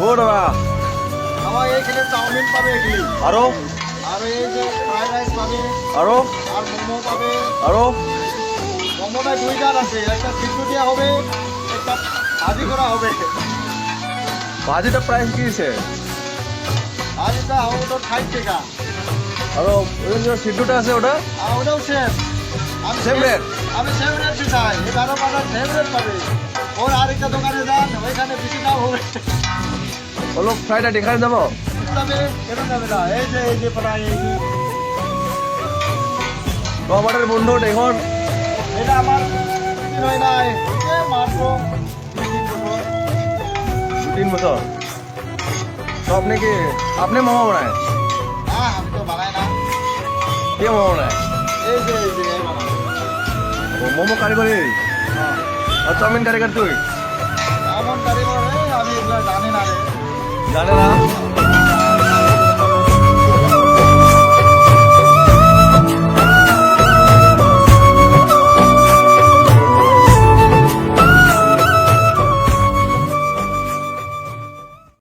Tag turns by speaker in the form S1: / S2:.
S1: ও দাদা
S2: আমার এইখানে চাউমিন পাবে এগুলি,
S1: আরো
S2: আর এই যে ফ্রাইড রাইস পাবে,
S1: আরো
S2: আর মোমো পাবে।
S1: আরো
S2: মোমোটা দুই জাত আছে, একটা সিদ্ধ দেওয়া হবে, একটা ভাজি করা হবে।
S1: ভাজিটা প্রাইস কি দিছে
S2: ভাজিটা ওটার 60 টাকা,
S1: আরো ওই যে সিদ্ধটা আছে ওটা
S2: আর ওটাও সেম।
S1: Same rate?
S2: আমি সেম রেট চাই, এই 12 সেম রেট পাবে। ওর আরেকটা দোকানে যান, ওইখানে বেশি দাম হবে।
S1: অলপ ফ্রাইড রাইস এখানে যাবো
S2: তবে কেন যাবে না, এই যে প্রায় এই যে
S1: তো আমাদের বন্ধু এখন
S2: এটা আমার দিন হয় নাই, এই মাত্র
S1: 3 বছর তো আপনি কি আপনি মোমো বানায়
S2: না, আমি তো বানাই না।
S1: কে মোমো বানায়
S2: এই যে এই বানাই।
S1: ও মোমো কারিগরি
S2: হ্যাঁ,
S1: আর চাউমিন কারিগর তুই
S2: এমন কারিগর আমি এগুলো জানি না রে।
S1: জানে না